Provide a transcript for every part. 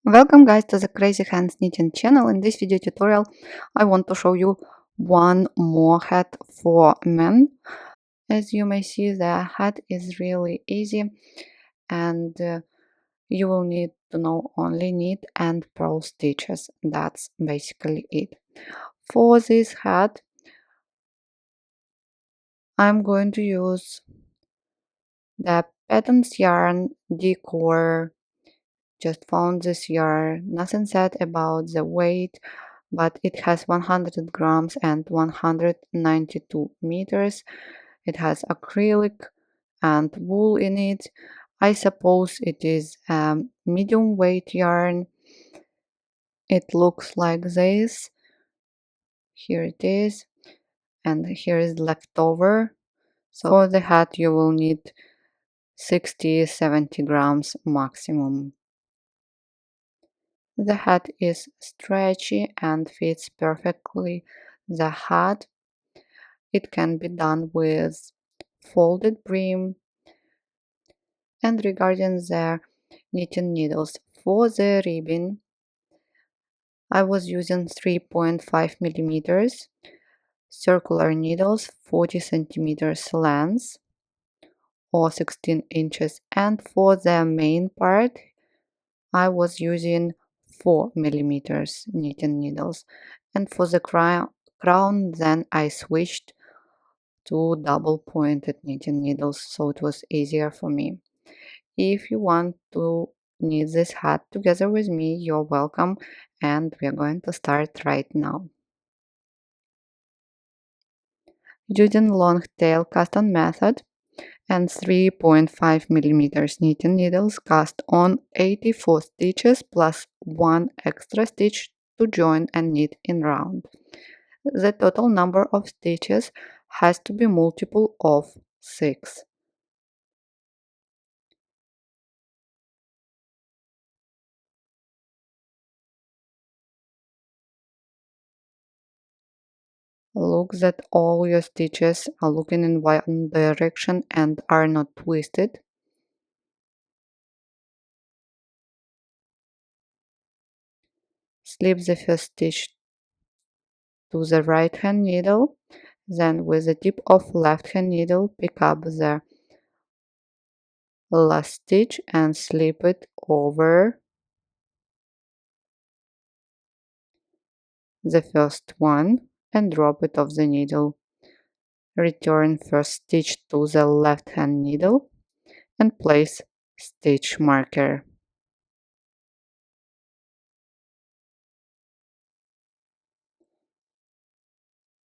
Welcome guys to the Crazy Hands Knitting channel. In this video tutorial I want to show you one more hat for men. As you may see, the hat is really easy and you will need to know only knit and purl stitches. That's basically it. For this hat I'm going to use the Patterns yarn decor. Just found this yarn, nothing said about the weight, but it has 100 grams and 192 meters. It has acrylic and wool in it. I suppose it is a medium weight yarn. It looks like this. Here it is, and here is leftover. So for the hat you will need 60-70 grams maximum. The hat is stretchy and fits perfectly the hat. It can be done with folded brim. And regarding the knitting needles, for the ribbon I was using 3.5 millimeters circular needles, 40 centimeters length or 16 inches, and for the main part I was using 4 millimeters knitting needles, and for the crown then I switched to double pointed knitting needles, so it was easier for me. If you want to knit this hat together with me, you're welcome, and we're going to start right now. Using long tail cast on method and 3.5 millimeters knitting needles, cast on 84 stitches plus 1 extra stitch to join and knit in round. The total number of stitches has to be multiple of 6. Look that all your stitches are looking in one direction and are not twisted. Slip the first stitch to the right hand needle, then with the tip of left hand needle pick up the last stitch and slip it over the first one and drop it off the needle. Return first stitch to the left hand needle and place stitch marker.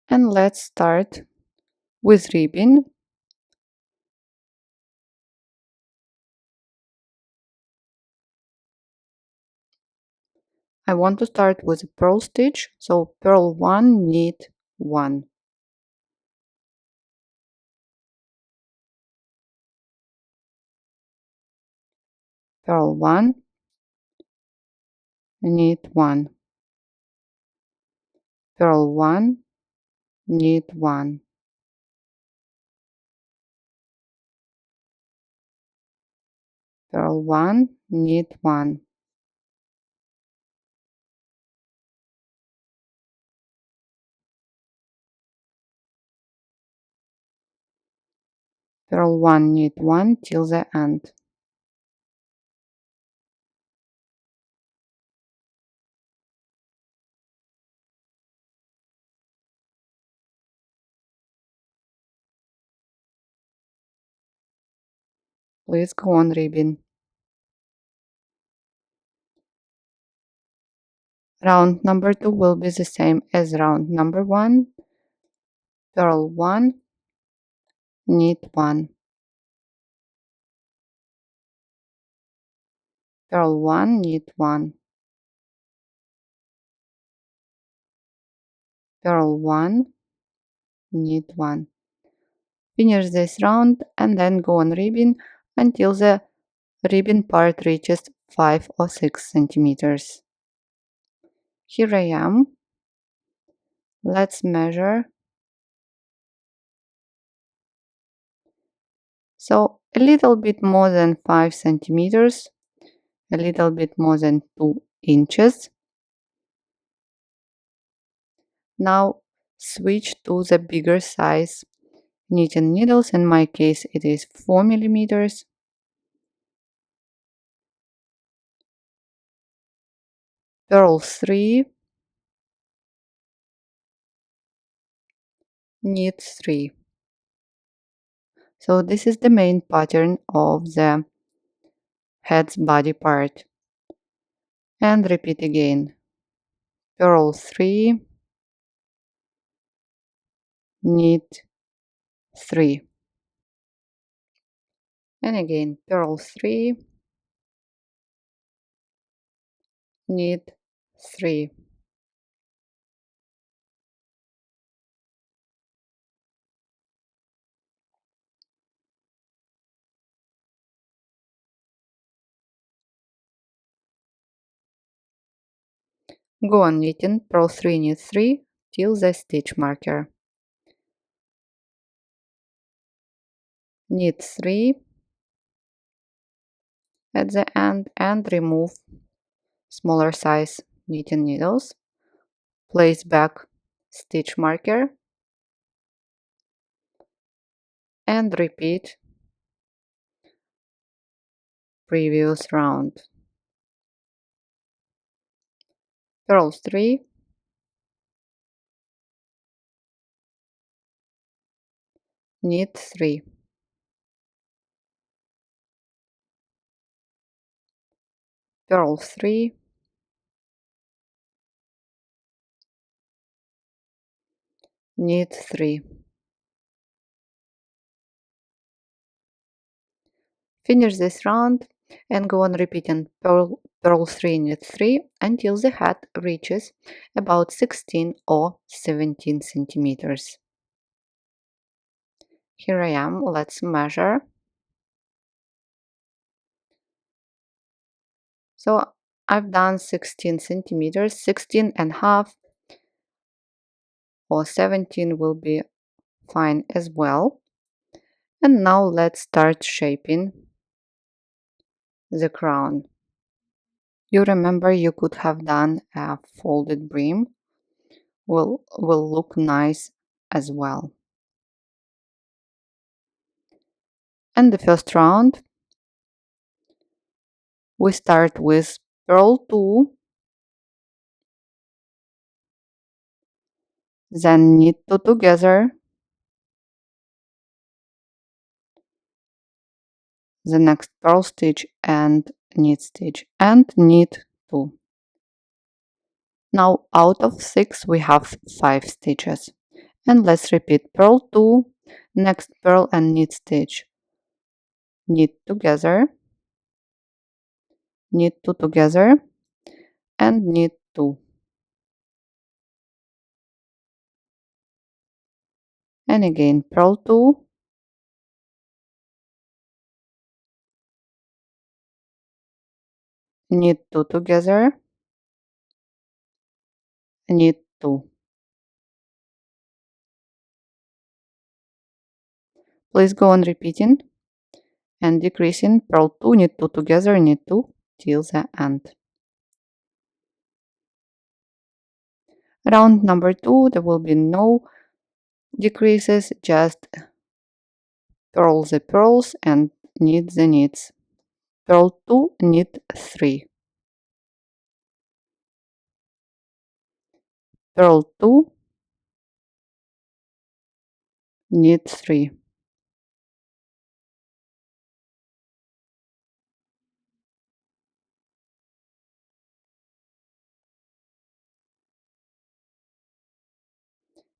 And let's start with ribbing. I want to start with a purl stitch, so purl 1, knit 1. Purl 1, knit 1. Purl 1, knit 1. Purl 1, knit 1. Purl 1, knit 1 till the end. Please go on ribbing. Round number 2 will be the same as round number 1. Purl 1, knit 1. Purl 1, knit 1. Purl 1, knit 1. Finish this round and then go on ribbing until the ribbon part reaches 5 or 6 centimeters. Here I am. Let's measure. So a little bit more than 5 centimeters, a little bit more than 2 inches. Now switch to the bigger size knitting needles. In my case, it is 4 millimeters. Purl 3, knit 3. So this is the main pattern of the head's body part. And repeat again. Purl 3, knit 3. And again, purl 3, knit 3. Go on knitting, purl 3, knit 3 till the stitch marker. Knit 3 at the end and remove smaller size knitting needles. Place back stitch marker and repeat previous round. Purl 3, knit 3. Purl 3, knit 3. Finish this round and go on repeating purl 3, knit 3 until the head reaches about 16 or 17 centimeters. Here I am, let's measure. So I've done 16 centimeters, 16 and a half or 17 will be fine as well. And now let's start shaping the crown. You remember you could have done a folded brim, will look nice as well. And the first round we start with purl 2, then knit 2 together, the next purl stitch and knit stitch and knit 2. Now out of 6 we have 5 stitches. And let's repeat purl 2, next purl and knit stitch, knit together, knit 2 together and knit 2. And again purl 2, knit 2 together, knit 2. Please go on repeating and decreasing purl 2, knit 2 together, knit 2 till the end. Round number 2 there will be no decreases, just purl the purls and knit the knits. Purl 2, knit 3. Purl 2, knit 3.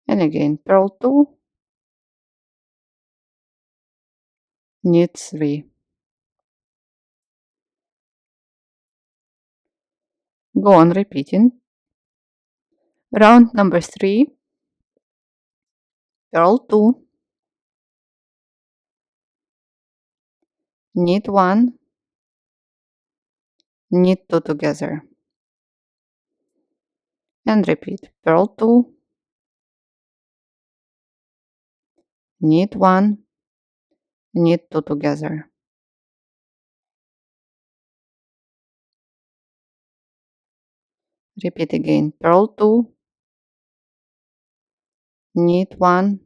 And again purl 2, knit 3. Go on repeating. Round number 3, purl 2, knit 1, knit 2 together. And repeat purl 2, knit 1, knit 2 together. Repeat again. Purl 2, knit 1,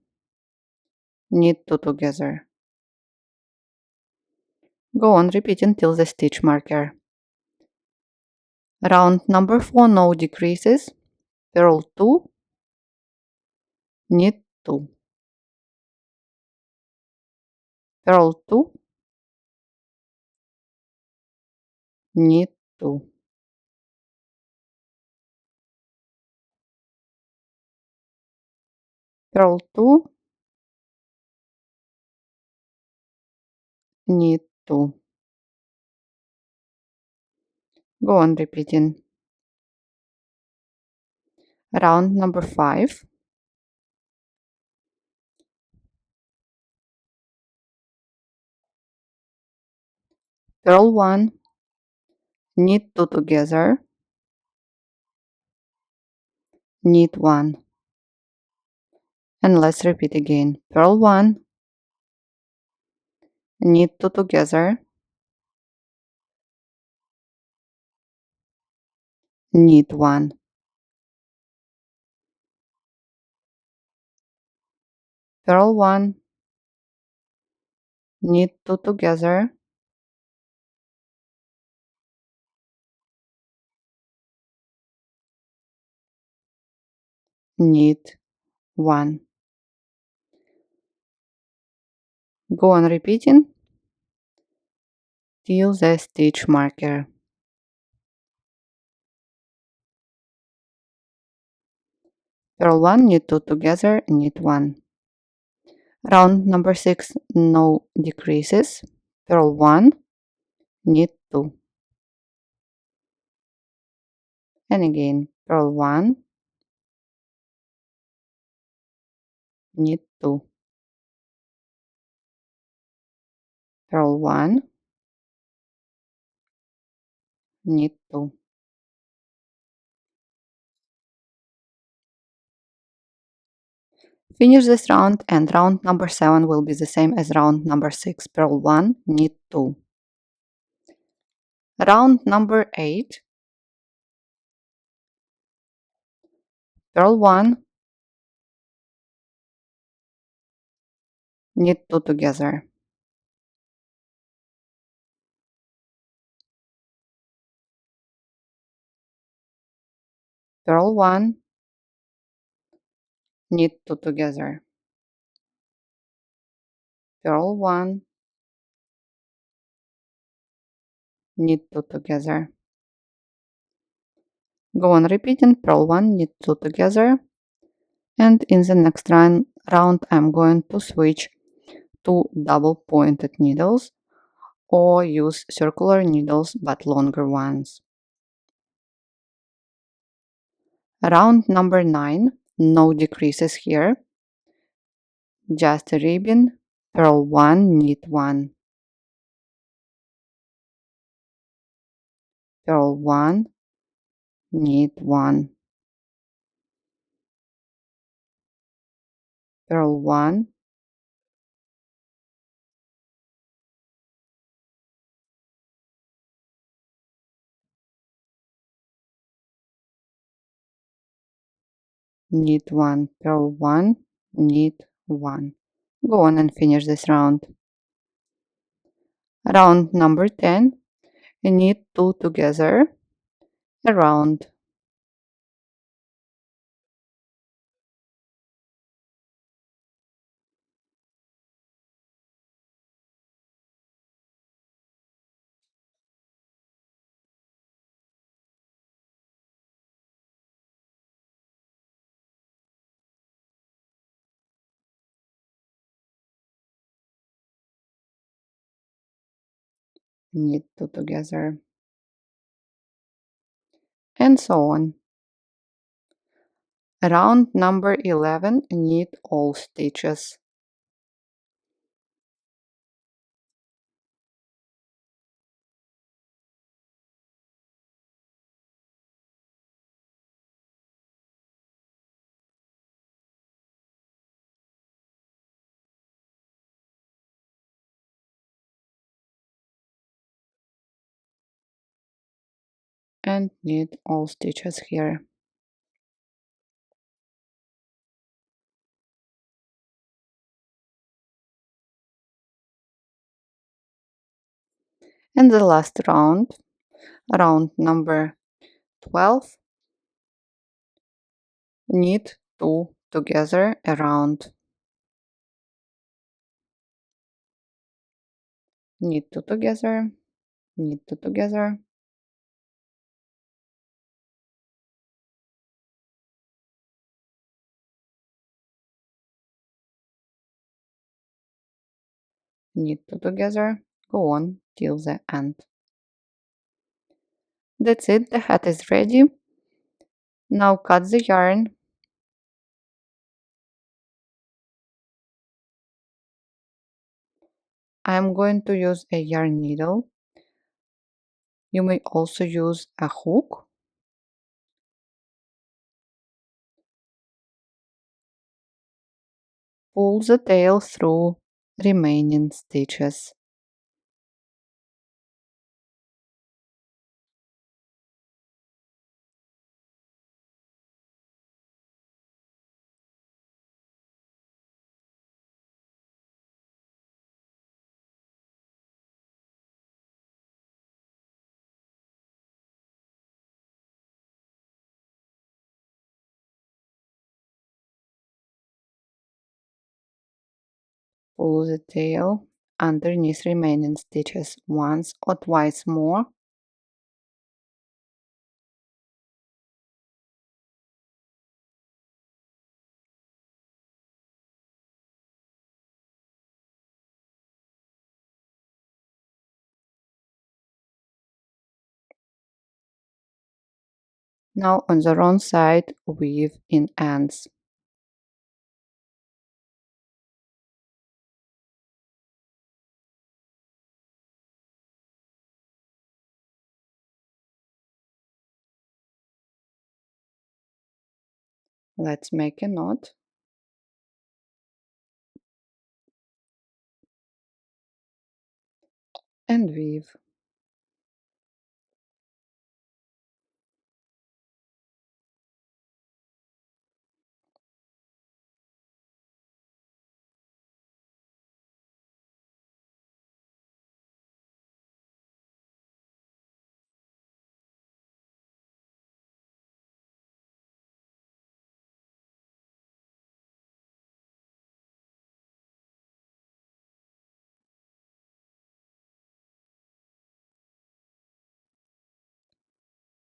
knit 2 together. Go on, repeat until the stitch marker. Round number 4, no decreases. Purl 2, knit 2. Purl 2, knit 2. Purl 2, knit 2. Go on repeating. Round number 5. Purl 1, knit 2 together, knit 1. And let's repeat again. Purl 1, knit 2 together, knit 1. Purl 1, knit 2 together, knit 1. Go on repeating till the stitch marker. Purl 1, knit 2 together, knit 1. Round number 6, no decreases. Purl 1, knit 2. And again, purl 1, knit 2. Purl 1, knit 2. Finish this round, and round number 7 will be the same as round number 6. Purl 1, knit 2. Round number 8. Purl 1, knit 2 together. Purl 1, knit 2 together. Purl 1, knit 2 together. Go on repeating. Purl 1, knit 2 together. And in the next round I'm going to switch to double pointed needles or use circular needles but longer ones. Round number 9, no decreases here, just a ribbon, purl 1, knit 1, purl 1, knit 1, purl 1, knit 1, purl 1, knit 1. Go on and finish this round. Round number 10, knit 2 together, around. Knit 2 together, and so on. Round number 11, knit all stitches. and knit all stitches here. And the last round number 12, knit two together around, knit two together, knit two together, knit two together, go on till the end. That's it, the hat is ready. Now cut the yarn. I am going to use a yarn needle. You may also use a hook. Pull the tail through remaining stitches. Pull the tail underneath remaining stitches once or twice more. Now on the wrong side, weave in ends. Let's make a knot. And weave.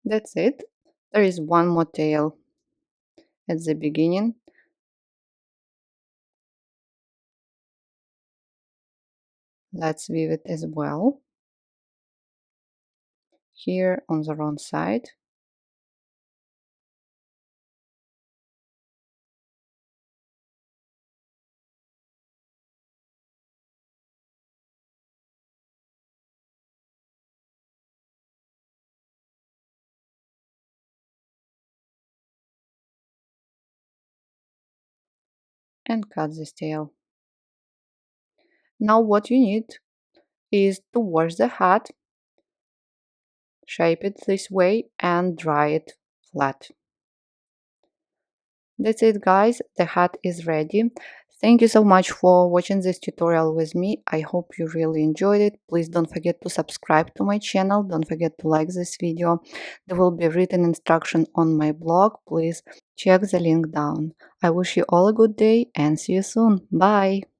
That's it. There is one more tail at the beginning. Let's weave it as well. Here on the wrong side. And cut this tail. Now what you need is to wash the hat, shape it this way and dry it flat. That's it guys, the hat is ready. Thank you so much for watching this tutorial with me. I hope you really enjoyed it. Please don't forget to subscribe to my channel. Don't forget to like this video. There will be written instruction on my blog. Please check the link down. I wish you all a good day and see you soon. Bye!